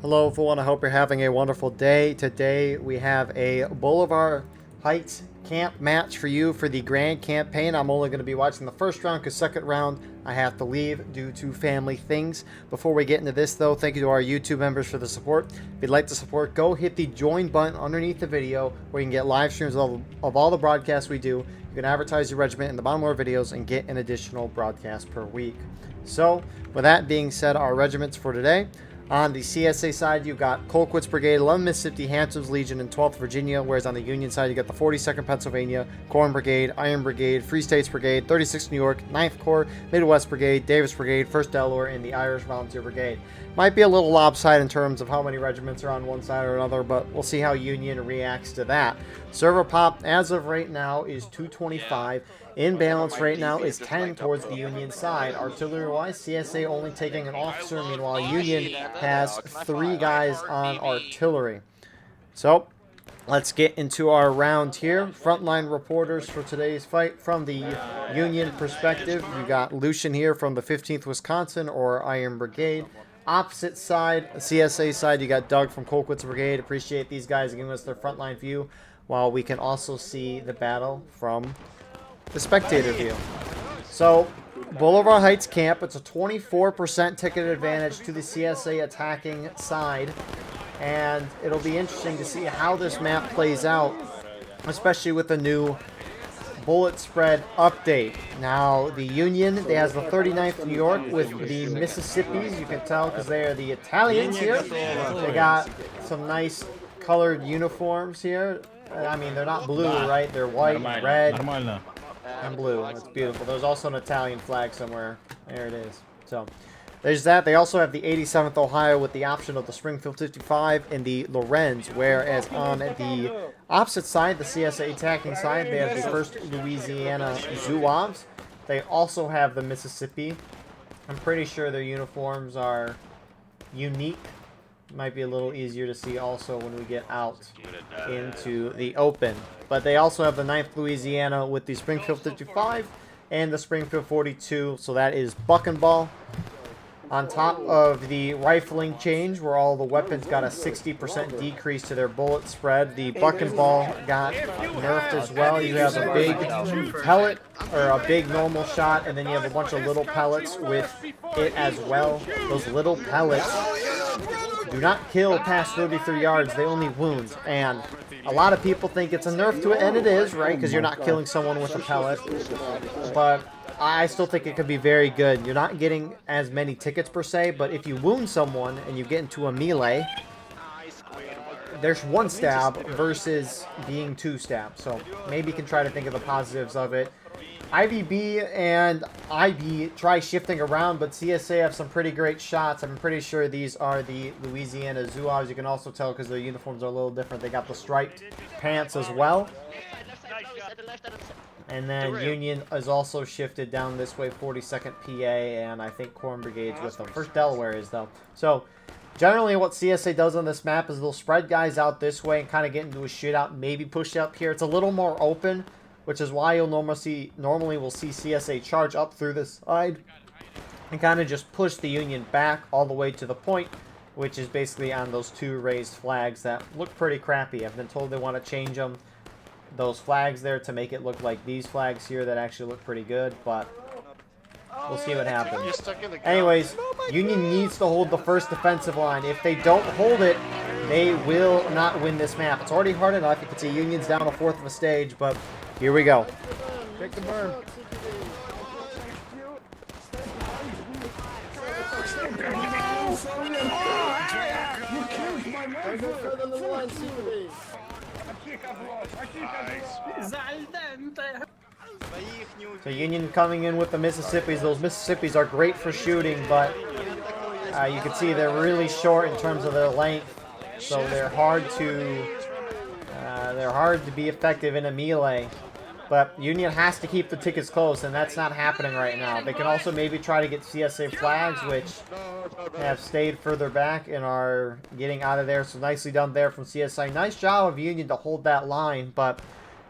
Hello everyone, I hope you're having a wonderful day. Today we have a Boulevard Heights camp match for you for the grand campaign. I'm only going to be watching the first round because second round I have to leave due to family things. Before we get into this though, thank you to our YouTube members for the support. If you'd like to support, go hit the join button underneath the video where you can get live streams of all the broadcasts we do. You can advertise your regiment in the bottom of our videos and get an additional broadcast per week. So with that being said, our regiments for today. On the CSA side, you've got Colquitt's Brigade, 11th Mississippi, Hampton's Legion, and 12th Virginia, whereas on the Union side, you got the 42nd Pennsylvania, Corn Brigade, Iron Brigade, Free States Brigade, 36th New York, 9th Corps, Midwest Brigade, Davis Brigade, 1st Delaware, and the Irish Volunteer Brigade. Might be a little lopsided in terms of how many regiments are on one side or another, but we'll see how Union reacts to that. Server pop, as of right now, is 225. In balance right now is 10 towards the Union side. Artillery-wise, CSA only taking an officer. Meanwhile, Union has 3 guys on artillery. So, let's get into our round here. Frontline reporters for today's fight from the Union perspective. You got Lucian here from the 15th Wisconsin or Iron Brigade. Opposite side, CSA side, you got Doug from Colquitt's Brigade. Appreciate these guys giving us their frontline view, while we can also see the battle from the spectator view. So, Boulevard Heights camp, it's a 24% ticket advantage to the CSA attacking side. And it'll be interesting to see how this map plays out, especially with the new bullet spread update. Now, the Union, they has the 39th New York with the Mississippis. You can tell because they are the Italians here. They got some nice colored uniforms here. I mean, they're not blue, right? They're white, red, and blue. That's beautiful. There's also an Italian flag somewhere. There it is. So, there's that. They also have the 87th Ohio with the option of the Springfield 55 and the Lorenz, whereas on the opposite side, the CSA attacking side, they have the 1st Louisiana Zouaves. They also have the Mississippi. I'm pretty sure their uniforms are unique. Might be a little easier to see also when we get out into the open. But they also have the 9th Louisiana with the Springfield 55 and the Springfield 42. So that is buck and ball. On top of the rifling change, where all the weapons got a 60% decrease to their bullet spread, the buck and ball got nerfed as well. You have a big pellet, or a big normal shot, and then you have a bunch of little pellets with it as well. Those little pellets do not kill past 33 yards, they only wound. And a lot of people think it's a nerf to it, and it is, right? Because you're not killing someone with a pellet. But I still think it could be very good. You're not getting as many tickets per se, but if you wound someone and you get into a melee, there's 1 stab versus being 2 stabs. So maybe you can try to think of the positives of it. IVB and IB try shifting around, but CSA have some pretty great shots. I'm pretty sure these are the Louisiana Zouaves. You can also tell because their uniforms are a little different. They got the striped pants as well. And then Union is also shifted down this way, 42nd PA, and I think Corn Brigade's with them. 1st Delaware is, though. So, generally what CSA does on this map is they'll spread guys out this way and kind of get into a shootout, maybe push up here. It's a little more open, which is why you'll normally will see CSA charge up through this side and kind of just push the Union back all the way to the point, which is basically on those 2 raised flags that look pretty crappy. I've been told they want to change them, those flags there, to make it look like these flags here that actually look pretty good, but we'll see what happens. Anyways, Union needs to hold the 1st defensive line. If they don't hold it, they will not win this map. It's already hard enough. You can see Union's down a 4th of a stage, but here we go. Take the burn. So Union coming in with the Mississippis. Those Mississippis are great for shooting, but you can see they're really short in terms of their length. So they're hard to be effective in a melee. But Union has to keep the tickets close, and that's not happening right now. They can also maybe try to get CSA flags, which have stayed further back and are getting out of there. So nicely done there from CSA. Nice job of Union to hold that line, but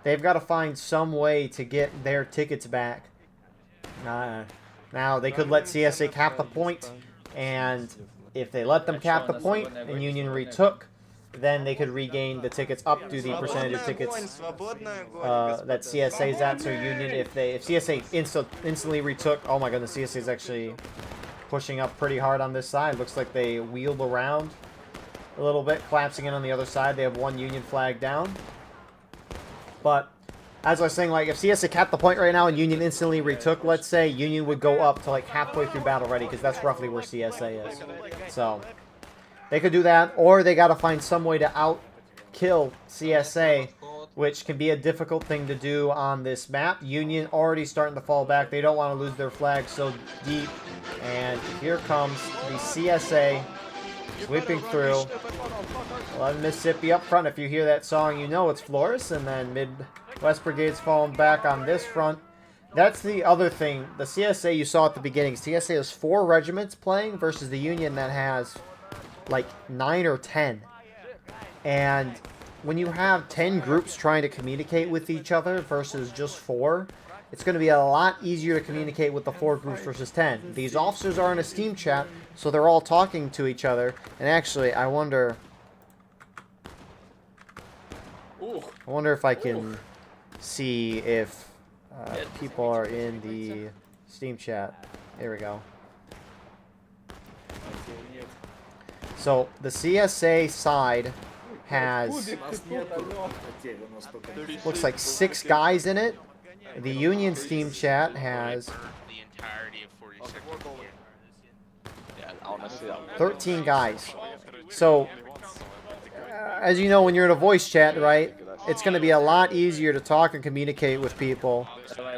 they've got to find some way to get their tickets back. Now, they could let CSA cap the point and If they let them cap the point and Union retook, then they could regain the tickets up to the percentage of tickets that CSA is at. So Union, if CSA instantly retook, oh my goodness, CSA is actually pushing up pretty hard on this side. Looks like they wheeled around a little bit, collapsing in on the other side. They have one Union flag down. But as I was saying, like if CSA capped the point right now and Union instantly retook, let's say, Union would go up to like halfway through battle ready, because that's roughly where CSA is. So they could do that, or they got to find some way to out-kill CSA, which can be a difficult thing to do on this map. Union already starting to fall back. They don't want to lose their flag so deep. And here comes the CSA sweeping through. 11 Mississippi up front. If you hear that song, you know it's Flores. And then Midwest Brigade's falling back on this front. That's the other thing. The CSA you saw at the beginning. CSA has 4 regiments playing versus the Union that has like 9 or 10. And when you have 10 groups trying to communicate with each other versus just 4, it's going to be a lot easier to communicate with the 4 groups versus 10. These officers are in a Steam chat, so they're all talking to each other. And actually, I wonder if I can see if people are in the Steam chat. There we go. So the CSA side has, looks like 6 guys in it. The Union Steam chat has 13 guys. So as you know, when you're in a voice chat, right, it's going to be a lot easier to talk and communicate with people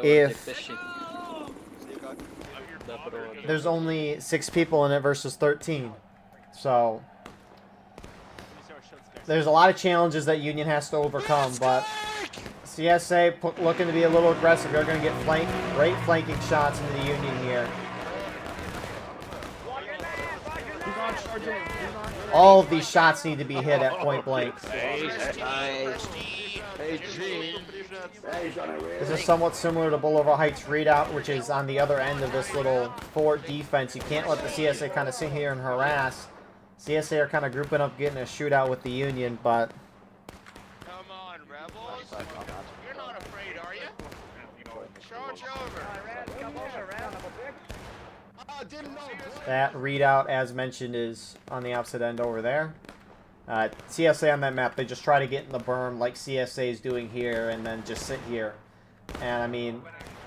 if there's only 6 people in it versus 13. So there's a lot of challenges that Union has to overcome, but CSA looking to be a little aggressive. They're going to get great flanking shots into the Union here. All of these shots need to be hit at point blank. This is somewhat similar to Boulevard Heights Redoubt, which is on the other end of this little fort defense. You can't let the CSA kind of sit here and harass. CSA are kind of grouping up, getting a shootout with the Union, but... Come on, rebels. You're not afraid, are you? Charge over. That redoubt, as mentioned, is on the opposite end over there. CSA on that map, they just try to get in the berm like CSA is doing here and then just sit here. And, I mean,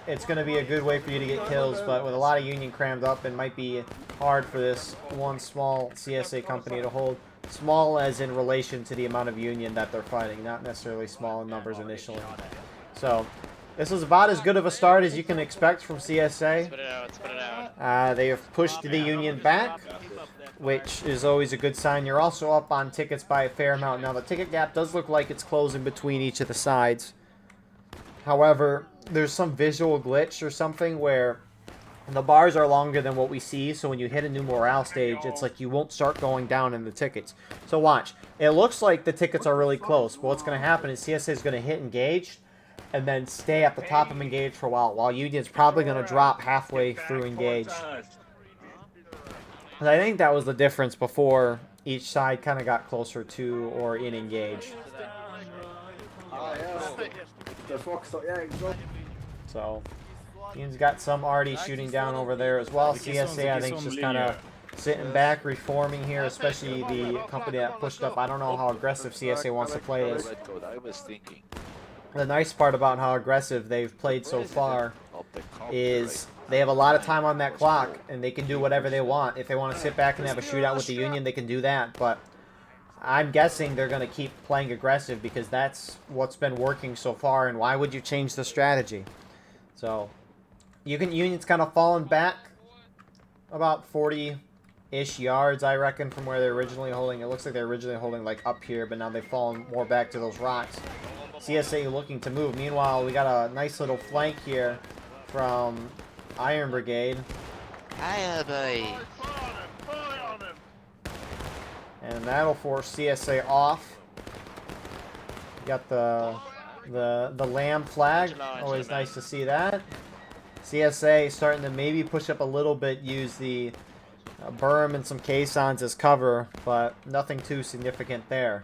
it's going to be a good way for you to get kills, but with a lot of Union crammed up, it might be hard for this one small CSA company to hold. Small as in relation to the amount of Union that they're fighting, not necessarily small in numbers initially. So, this is about as good of a start as you can expect from CSA. They have pushed the Union back, which is always a good sign. You're also up on tickets by a fair amount. Now, the ticket gap does look like it's closing between each of the sides. However, there's some visual glitch or something where the bars are longer than what we see, so when you hit a new morale stage, it's like you won't start going down in the tickets. So watch. It looks like the tickets are really close, but what's going to happen is CSA is going to hit engaged and then stay at the top of engaged for a while Union's probably going to drop halfway through engaged. And I think that was the difference before each side kind of got closer to or in engage. So, Union's got some already shooting down over there as well. CSA, I think, is just kind of sitting back, reforming here, especially the company that pushed up. I don't know how aggressive CSA wants to play this. The nice part about how aggressive they've played so far is they have a lot of time on that clock, and they can do whatever they want. If they want to sit back and have a shootout with the Union, they can do that. But I'm guessing they're going to keep playing aggressive because that's what's been working so far, and why would you change the strategy? So, Union's kind of fallen back about 40-ish yards, I reckon, from where they're originally holding. It looks like they're originally holding, like, up here, but now they've fallen more back to those rocks. CSA looking to move. Meanwhile, we got a nice little flank here from Iron Brigade. Hiya, boy. And that'll force CSA off. Got the lamb flag. Always nice to see that. CSA starting to maybe push up a little bit, use the a berm and some caissons as cover, but nothing too significant there.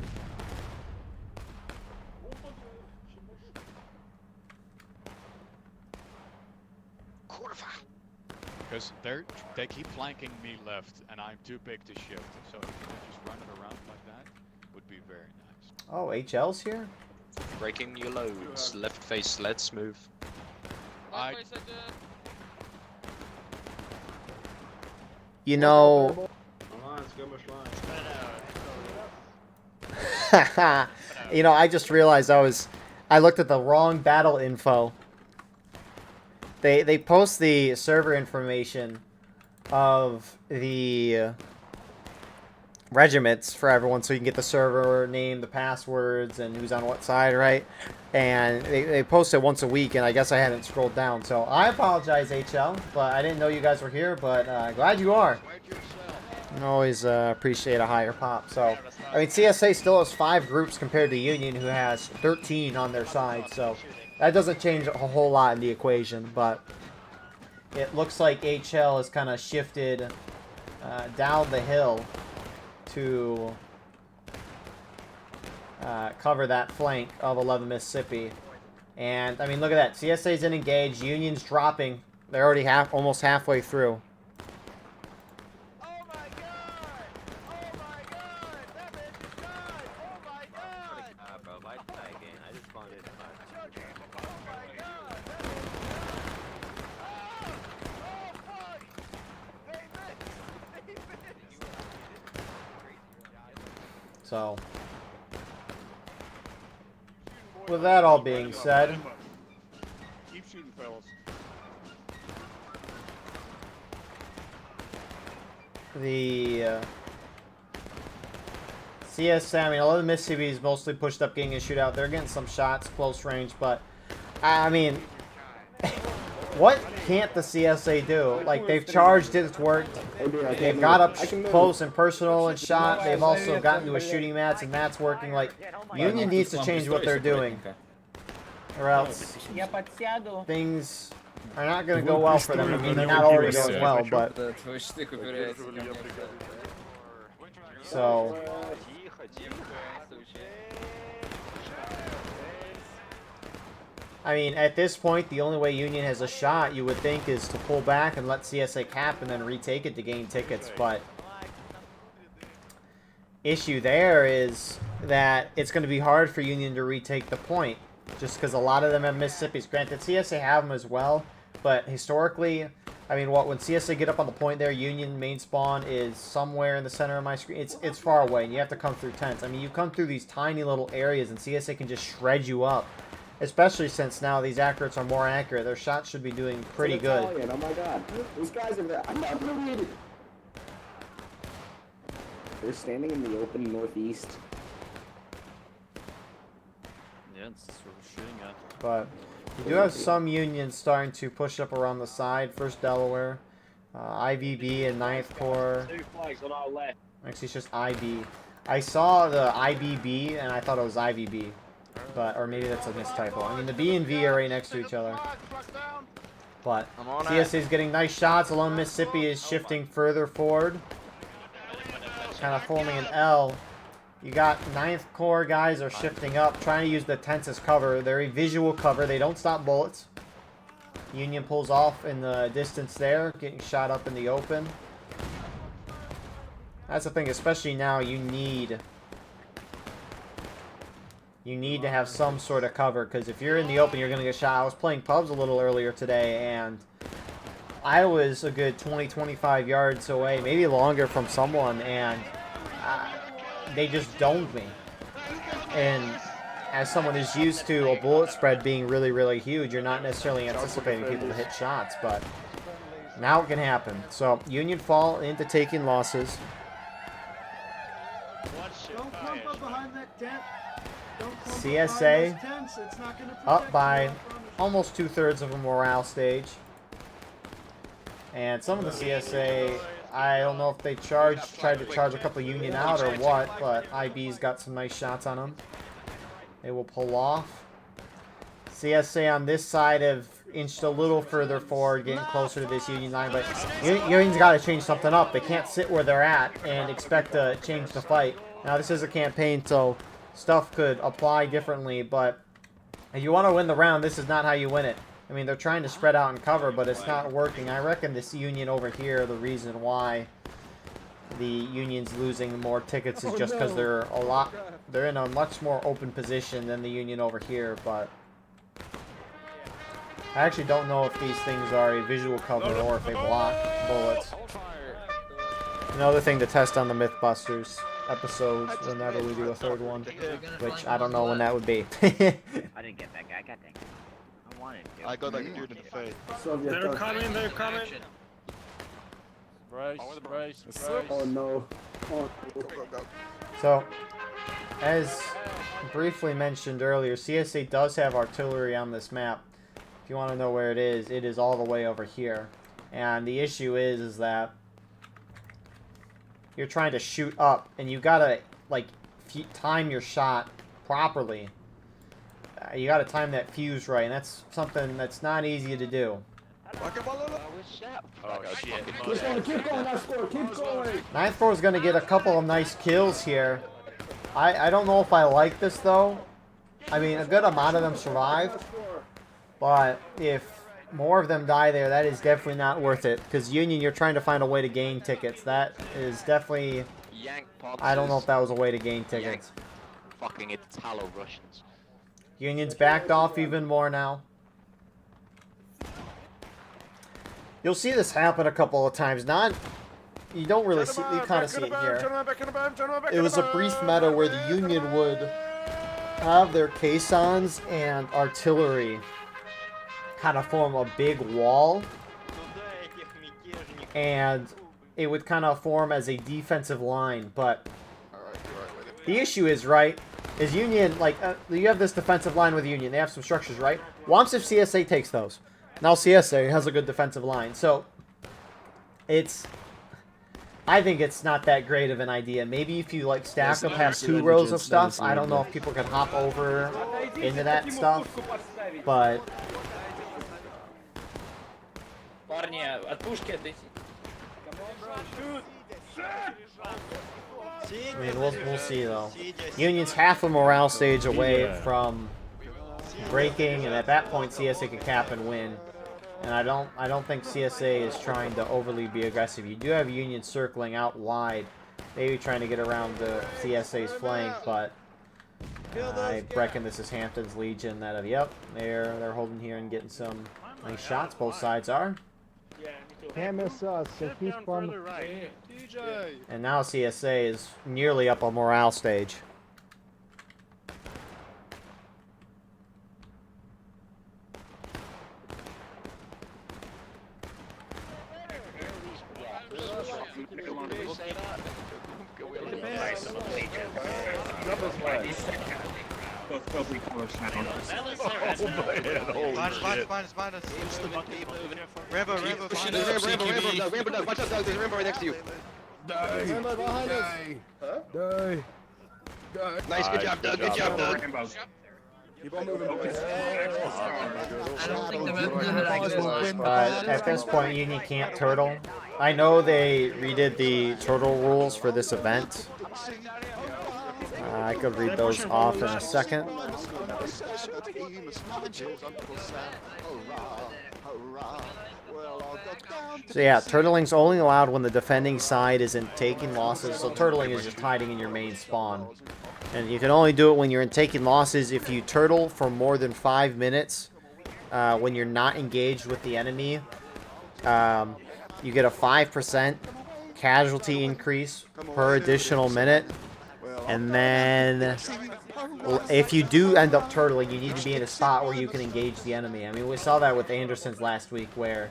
Because they keep flanking me left, and I'm too big to shift. So if you can just run it around like that, would be very nice. Oh, HL's here? Breaking your loads. Left face, let's move. You know... You know, I just realized I looked at the wrong battle info. They post the server information of the regiments for everyone, so you can get the server name, the passwords, and who's on what side, right? And they post it once a week, and I guess I hadn't scrolled down. So I apologize, HL, but I didn't know you guys were here, but glad you are. You can always appreciate a higher pop. So, I mean, CSA still has 5 groups compared to Union, who has 13 on their side. So, that doesn't change a whole lot in the equation. But it looks like HL has kind of shifted down the hill to cover that flank of 11 Mississippi. And, I mean, look at that. CSA's in engaged. Union's dropping. They're already almost halfway through. So, with that all being said, Keep shooting, fellas. the CSA, I mean, 11 Mississippi is mostly pushed up getting a shootout. They're getting some shots close range, but, I mean, what can't the CSA do? Like, they've charged it, it's worked. They've got up close and personal and shot. They've also gotten to a shooting match, and that's working. Like, Union needs to change what they're doing, or else things are not going to go well for them. I mean, they're not already going well, but... So... I mean, at this point, the only way Union has a shot, you would think, is to pull back and let CSA cap and then retake it to gain tickets, but issue there is that it's going to be hard for Union to retake the point, just because a lot of them have Mississippi's. Granted, CSA have them as well, but historically, I mean, when CSA get up on the point there, Union main spawn is somewhere in the center of my screen. It's far away, and you have to come through tents. I mean, you come through these tiny little areas, and CSA can just shred you up. Especially since now these accurates are more accurate. Their shots should be doing pretty good. Oh my god. These guys are... I'm not related. They're standing in the open northeast. Yeah, it's sort of shooting at. But you do have some Unions starting to push up around the side. First Delaware. IBB and 9th Corps. Actually, it's just IB. I saw the IBB and I thought it was IVB. But, or maybe that's a mistypo. I mean, the B and V are right next to each other. But CSA is getting nice shots. Alone Mississippi is shifting further forward. Kind of forming an L. You got 9th Corps guys are shifting up, trying to use the tents as cover. They're a visual cover. They don't stop bullets. Union pulls off in the distance there, getting shot up in the open. That's the thing, especially now, you need to have some sort of cover, because if you're in the open, you're going to get shot. I was playing pubs a little earlier today, and I was a good 20-25 yards away, maybe longer, from someone, and they just domed me. And as someone who's used to a bullet spread being really, really huge, you're not necessarily anticipating people to hit shots, but now it can happen. So, Union fall into taking losses. Don't clump up behind that tent. CSA up by almost 2/3 of a morale stage. And some of the CSA, I don't know if they tried to charge a couple Union out or what, but IB's got some nice shots on them. They will pull off. CSA on this side have inched a little further forward, getting closer to this Union line, but Union's got to change something up. They can't sit where they're at and expect to change the fight. Now, this is a campaign, so stuff could apply differently, but if you want to win the round, this is not how you win it. I mean, they're trying to spread out and cover, but it's not working. I reckon this Union over here, the reason why the Union's losing more tickets is just because they're in a much more open position than the Union over here, but I actually don't know if these things are a visual cover or if they block bullets. Another thing to test on the Mythbusters episodes whenever we do a third one, which I don't know when that would be. I didn't get that guy. I got that guy. I wanted to. I got that dude in the face. They're coming, they're coming. Brace. Oh no. Oh, So, as briefly mentioned earlier, CSA does have artillery on this map. If you want to know where it is all the way over here. And the issue is that you're trying to shoot up, and you gotta, like, time your shot properly. You gotta time that fuse right, and that's something that's not easy to do. Oh shit. keep going, that score, keep going. Ninth Floor is gonna get a couple of nice kills here. I don't know if I like this, though. I mean, a good amount of them survived. But if more of them die there, that is definitely not worth it. Because Union, you're trying to find a way to gain tickets. That is definitely... I don't know if that was a way to gain tickets. Fucking Italo Russians. Union's backed off even more now. You'll see this happen a couple of times. You don't really see... You kind of see it here. It was a brief meta where the Union would have their caissons and artillery kind of form a big wall, and it would kind of form as a defensive line. But the issue is, right, is Union, like, you have this defensive line with Union. They have some structures, right? Wants if CSA takes those. Now CSA has a good defensive line, so I think it's not that great of an idea. Maybe if you, like, stack up, have 2 rows of stuff. I don't know if people can hop over into that stuff, but... I mean, we'll see, though. Union's half a morale stage away from breaking, and at that point, CSA can cap and win. And I don't think CSA is trying to overly be aggressive. You do have Union circling out wide, maybe trying to get around the CSA's flank, but I reckon this is Hampton's Legion. Yep, they're holding here and getting some nice shots. Both sides are. Can't miss us, so keep on. And now CSA is nearly up a morale stage. Rambo, watch out, there's a Rambo right next to you. Rambo behind us. Die. Nice, good job, Doug, Doug. Keep on moving, boys. I don't think the Red will win. At this point, Union can't turtle. I know they redid the turtle rules for this event. I could read those off in a second. So yeah, turtling's only allowed when the defending side isn't taking losses. So turtling is just hiding in your main spawn. And you can only do it when you're in taking losses. If you turtle for more than 5 minutes, when you're not engaged with the enemy, you get a 5% casualty increase per additional minute. And then, if you do end up turtling, you need to be in a spot where you can engage the enemy. I mean, we saw that with Anderson's last week, where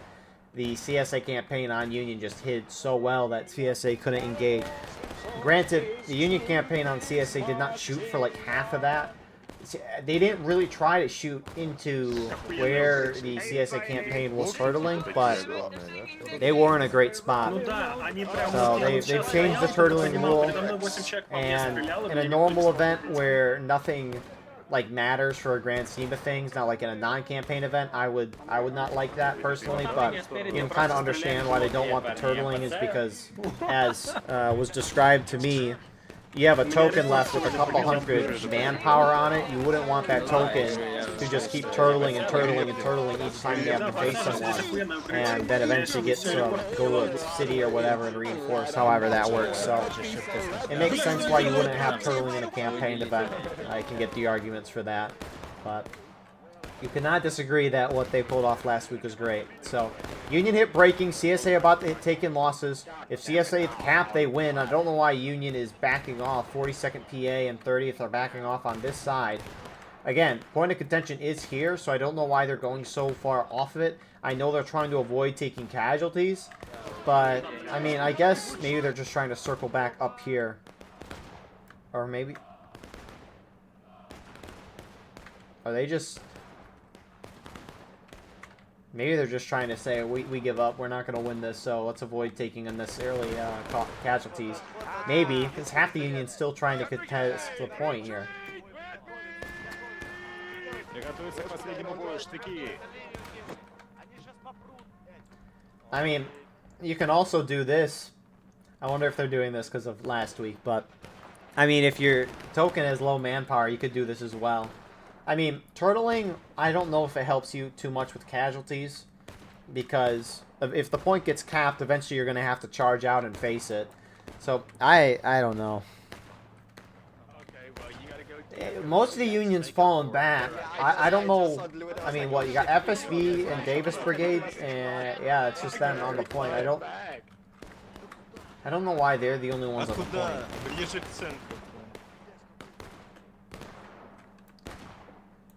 the CSA campaign on Union just hid so well that CSA couldn't engage. Granted, the Union campaign on CSA did not shoot for like half of that. They didn't really try to shoot into where the CSA campaign was turtling, but they were in a great spot. So they've changed the turtling rule, and in a normal event where nothing like matters for a grand scheme of things. Now, like in a non-campaign event, I would not like that personally, but you can kind of understand why they don't want the turtling is because, as was described to me, you have a token left with a couple hundred manpower on it. You wouldn't want that token to just keep turtling and turtling and turtling each time you have to face someone, and then eventually get to go to a city or whatever and reinforce, however that works. So it makes sense why you wouldn't have turtling in a campaign event. I can get the arguments for that, but you cannot disagree that what they pulled off last week was great. So, Union hit breaking. CSA about to hit taking losses. If CSA cap, they win. I don't know why Union is backing off. 42nd PA and 30th are backing off on this side. Again, point of contention is here, so I don't know why they're going so far off of it. I know they're trying to avoid taking casualties, but, I mean, I guess maybe they're just trying to circle back up here. Or maybe... Are they just... Maybe they're just trying to say, we give up, we're not going to win this, so let's avoid taking unnecessarily casualties. Maybe, because half the Union's still trying to contest the point here. I mean, you can also do this. I wonder if they're doing this because of last week, but... I mean, if your token has low manpower, you could do this as well. I mean, turtling, I don't know if it helps you too much with casualties, because if the point gets capped, eventually you're going to have to charge out and face it. So, I don't know. Most of the Union's fallen back. I don't know. I mean, what, you got FSB and Davis Brigade, and yeah, it's just them on the point. I don't know why they're the only ones on the point.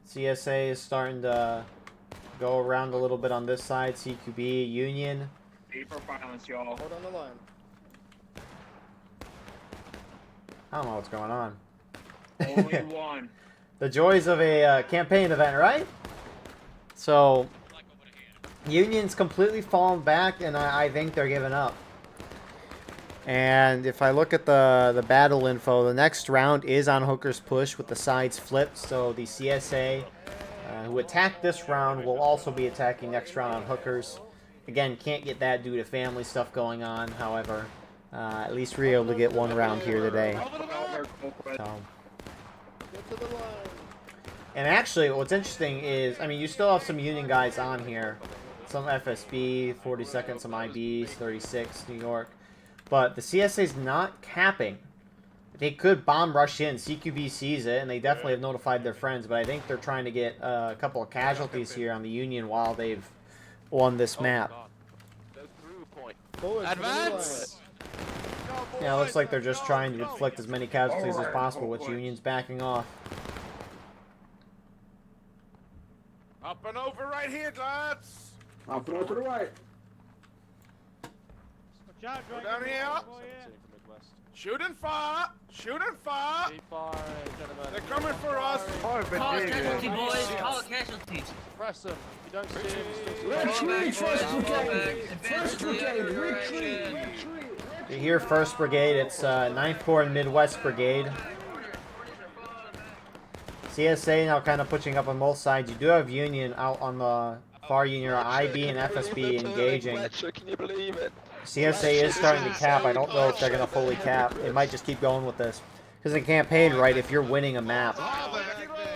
CSA is starting to go around a little bit on this side. CQB, Union. Paper violence, y'all. Hold on the line. I don't know what's going on. Only one. The joys of a campaign event, right? So, Union's completely fallen back, and I think they're giving up. And if I look at the battle info, the next round is on Hooker's push with the sides flipped. So the CSA who attacked this round will also be attacking next round on Hookers. Again, can't get that due to family stuff going on. However, at least we're able to get one round here today. So. And actually, what's interesting is, I mean, you still have some Union guys on here. Some FSB, 42nd, some IBs, 36, New York. But the CSA's not capping. They could bomb rush in. CQB sees it, and they definitely have notified their friends. But I think they're trying to get a couple of casualties here on the Union while they've won this map. Advance! Yeah, it looks like they're just trying to inflict as many casualties as possible, which Union's backing off. Up and over right here, lads! Up and over to the right. Go down here. Shoot and fire! Shoot and fire! They're coming for us! Call it casualty, boys. Call it casualties. Press them. You don't see Retreat, first brigade! First brigade, retreat! You hear 1st Brigade, it's 9th Corps and Midwest Brigade. CSA now kind of pushing up on both sides. You do have Union out on the far Union, IB and FSB engaging. Can you believe it? CSA is starting to cap. I don't know if they're going to fully cap. It might just keep going with this. Because in campaign, right, if you're winning a map,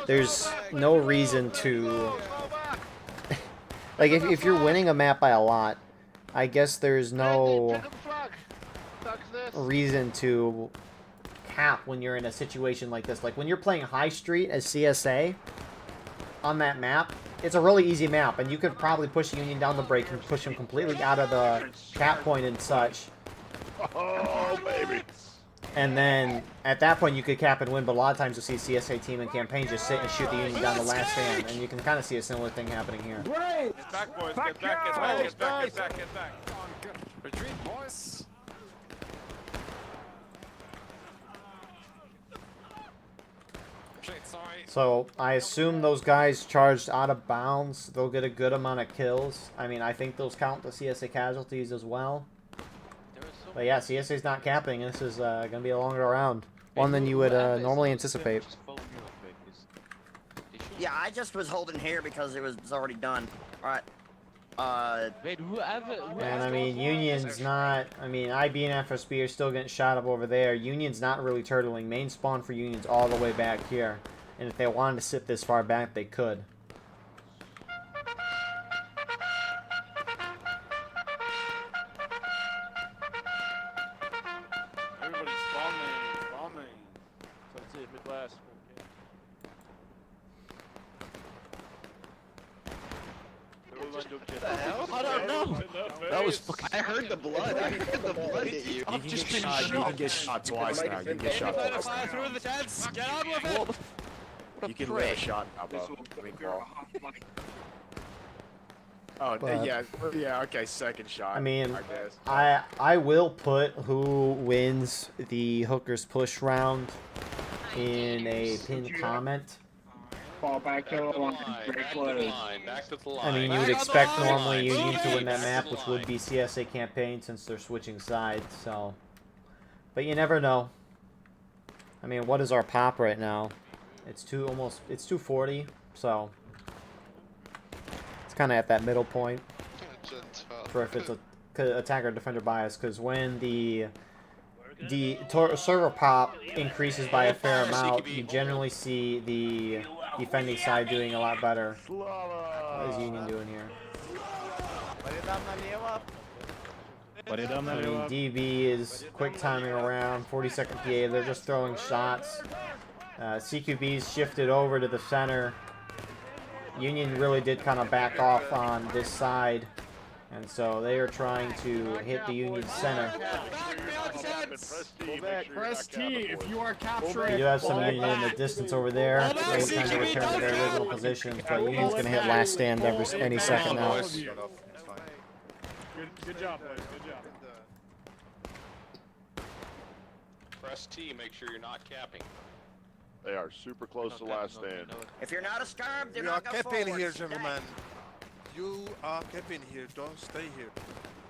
there's no reason to... like, if you're winning a map by a lot, I guess there's no reason to cap when you're in a situation like this. Like, when you're playing High Street as CSA on that map, it's a really easy map, and you could probably push Union down the break and push them completely out of the cap point and such. Oh, baby. And then, at that point, you could cap and win, but a lot of times you'll see CSA team in campaign just sit and shoot the Union down the last stand, and you can kind of see a similar thing happening here. Great! Get back, boys. Get back, get back, get back, get back, get back. Retreat, boys. So, I assume those guys charged out of bounds. They'll get a good amount of kills. I mean, I think those count the CSA casualties as well. But yeah, CSA's not capping. This is going to be a longer round. One than you would normally anticipate. Yeah, I just was holding here because it was already done. Alright. Wait, whoever And I mean, Union's not. I mean, IB and FSB are still getting shot up over there. Union's not really turtling. Main spawn for Union's all the way back here. And if they wanted to sit this far back, they could. Everybody's bombing. Let's see, Midwest. I don't know. That was fucking. I heard the blood. I heard the blood hit you. You can get shot twice now. You can get shot twice now. through the tents. Get on with it. You can live a shot now, bro. Oh, But- yeah, okay, second shot. I mean, I guess. I will put who wins the hookers push round in a pinned comment. Fall back to the line. Very close. Back to the line. I mean, you would expect normally Union to win that map, which would be CSA campaign since they're switching sides. So, but you never know. I mean, what is our pop right now? It's 240. So it's kind of at that middle point for if it's a attacker defender bias, because when the server pop increases by a fair amount, you generally see the defending side doing a lot better. What is Union doing here? I mean, DB is quick timing around, 40-second PA, they're just throwing shots. CQB's shifted over to the center. Union really did kind of back off on this side, and so they are trying to hit the Union center. Press T if you are capturing. We do have some Union in the distance over there. They're trying to return to their original positions, but Union's going to hit last stand any second now. Good job, boys. Good job. Press T, make sure you're not capping. They are super close to last stand. If you're not a scarab, do You are not go capping forward. here, Stay. gentlemen. You are capping here. Don't stay here.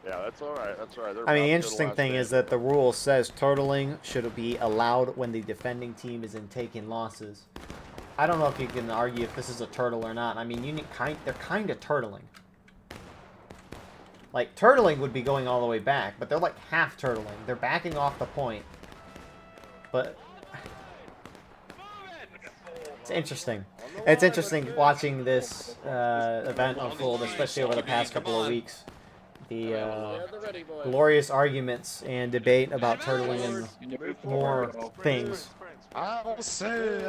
Yeah, that's all right. That's all right. I mean, the interesting thing is that the rule says turtling should be allowed when the defending team is in taking losses. I don't know if you can argue if this is a turtle or not. I mean, they're kind of turtling. Like, turtling would be going all the way back, but they're like half turtling. They're backing off the point. But it's interesting. It's interesting watching this event unfold, especially over the past couple of weeks. The glorious arguments and debate about turtling and more things. I will say.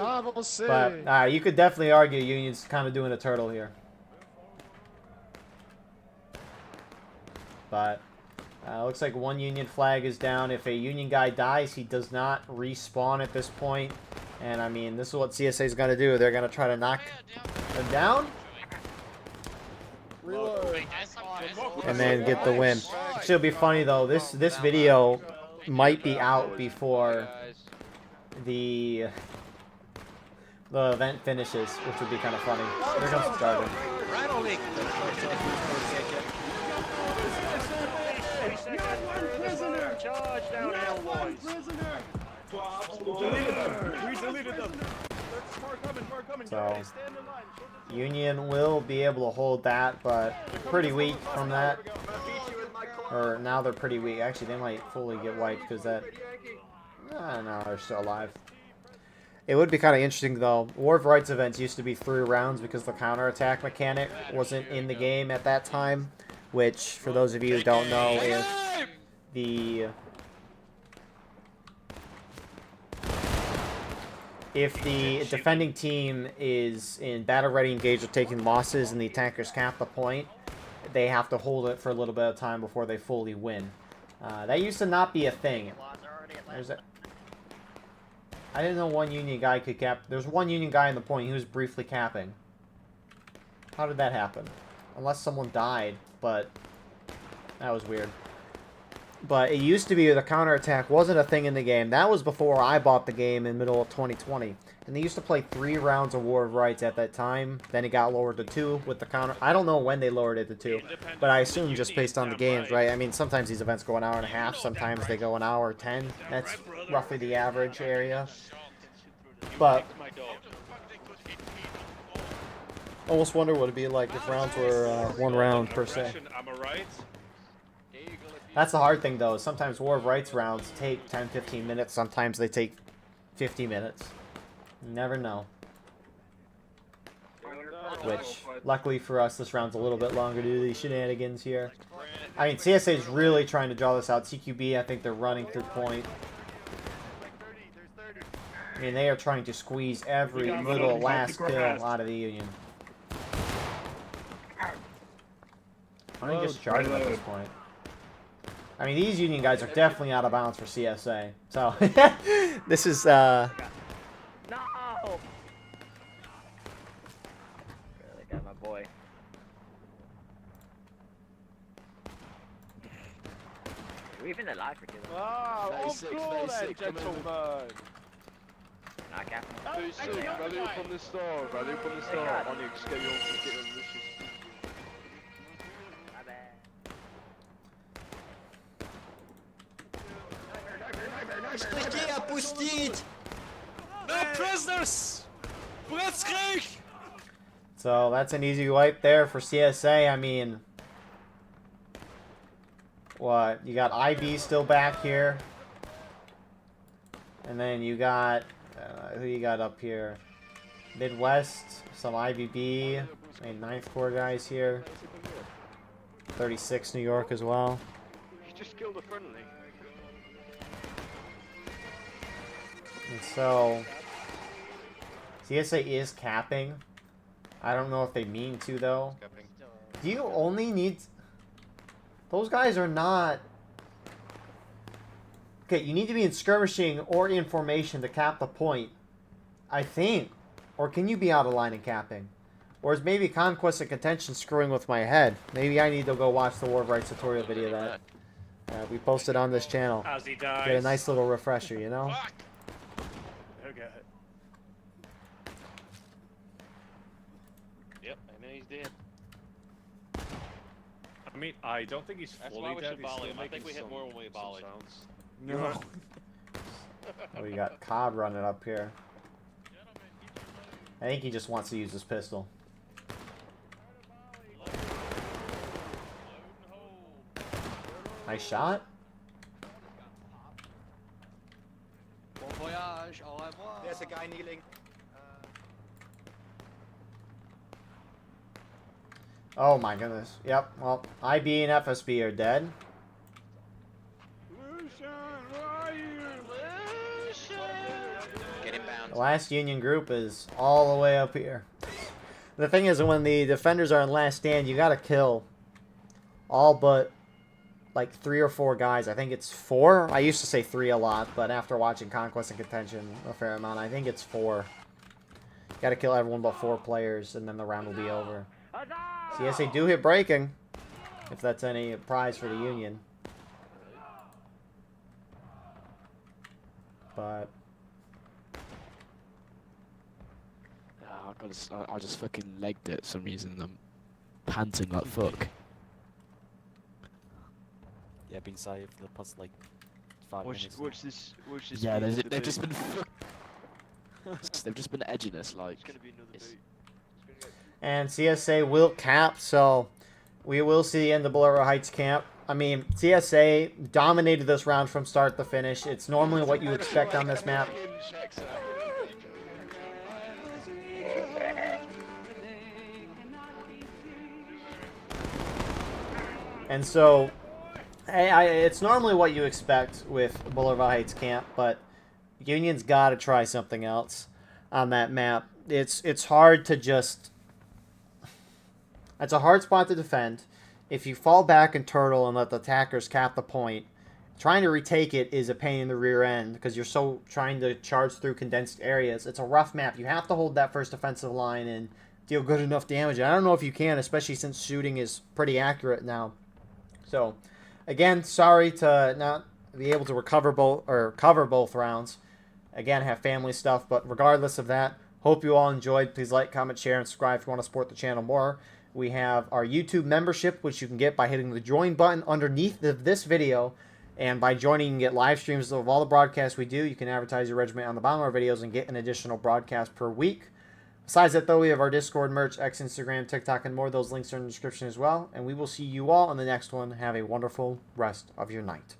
But you could definitely argue Union's kind of doing a turtle here. But looks like one Union flag is down. If a Union guy dies, he does not respawn at this point. And I mean, this is what CSA is going to do. They're going to try to knock them down and then get the win. It'll be funny though. This video might be out before the event finishes, which would be kind of funny. Here comes the charger. Charge down, boys. We deleted them. More coming. So, Stand in line. Union will be able to hold that, but pretty weak from that. Or now they're pretty weak. Actually, they might fully get wiped because that. No, they're still alive. It would be kind of interesting though. War of Rights events used to be 3 rounds because the counterattack mechanic wasn't in the game at that time. Which, for those of you who don't know, if the defending team is in battle ready engaged or taking losses and the attackers cap the point, they have to hold it for a little bit of time before they fully win. That used to not be a thing. I didn't know one Union guy could cap. There's one Union guy in the point. He was briefly capping. How did that happen? Unless someone died, but that was weird. But it used to be the counterattack wasn't a thing in the game. That was before I bought the game in middle of 2020. And they used to play 3 rounds of War of Rights at that time. Then it got lowered to 2 with the counter. I don't know when they lowered it to 2. But I assume just based on the games, right? I mean, sometimes these events go an hour and a half. Sometimes they go an hour 10. That's roughly the average area. But Almost wonder what it'd be like if rounds were one round per se. Am I right? That's the hard thing though. Sometimes War of Rights rounds take 10-15 minutes. Sometimes they take 50 minutes. You never know. Which, luckily for us, this round's a little bit longer due to these shenanigans here. I mean, CSA is really trying to draw this out. CQB, I think they're running through point. I mean, they are trying to squeeze every little last kill out of the Union. I think just charging at this point. I mean, these Union guys are definitely out of bounds for CSA. So, this is, No! Really got my boy. Are we even alive for killing? Ah, of 96, course, 96, come on. gentlemen. Not Captain. Rally up on the store, rally up on the store. Onyx, get your wishes. My bad. No prisoners! Blitzkrieg! so that's an easy wipe there for CSA. I mean, what? You got IB still back here. And then you got, who you got up here? Midwest, some IBB, and 9th Corps guys here. 36 New York as well. You just killed a friendly. And so, CSA is capping. I don't know if they mean to, though. Do you only need... Those guys are not... Okay, you need to be in skirmishing or in formation to cap the point, I think. Or can you be out of line and capping? Or is maybe Conquest and Contention screwing with my head? Maybe I need to go watch the War of Rights tutorial video that we posted on this channel. As he dies. Get a nice little refresher, you know? Okay. Yep, and then he's dead. I mean, I don't think he's That's fully why we dead. should volley him. I think we hit more when we volleyed. No. Oh, you got COD running up here. I think he just wants to use his pistol. Nice shot. Bon voyage, au revoir. There's a guy kneeling. Oh my goodness. Yep, well, IB and FSB are dead. Get inbound. The last Union group is all the way up here. The thing is, when the defenders are in last stand, you gotta kill all but like 3 or 4 guys. I think it's 4. I used to say 3 a lot, but after watching Conquest and Contention a fair amount, I think it's 4. You gotta kill everyone but 4 players, and then the round will be over. CSA do hit breaking, if that's any prize for the Union. But I just fucking legged it for some reason. I'm panting like fuck. Yeah, been saved for the past like 5 minutes. Watch this. Yeah, they've just been they've just been edging us like. It's gonna be another boot. and CSA will cap, so we will see the end of Bolero Heights camp. I mean, CSA dominated this round from start to finish. It's normally what you expect on this map. And so, it's normally what you expect with Boulevard Heights camp, but Union's got to try something else on that map. It's hard to just... It's a hard spot to defend. If you fall back and turtle and let the attackers cap the point, trying to retake it is a pain in the rear end because you're so trying to charge through condensed areas. It's a rough map. You have to hold that first defensive line and deal good enough damage. I don't know if you can, especially since shooting is pretty accurate now. So, again, sorry to not be able to cover both rounds. Again, have family stuff, but regardless of that, hope you all enjoyed. Please like, comment, share, and subscribe if you want to support the channel more. We have our YouTube membership, which you can get by hitting the join button underneath this video. And by joining, you can get live streams of all the broadcasts we do. You can advertise your regiment on the bottom of our videos and get an additional broadcast per week. Besides that, though, we have our Discord, merch, X, Instagram, TikTok, and more. Those links are in the description as well. And we will see you all in the next one. Have a wonderful rest of your night.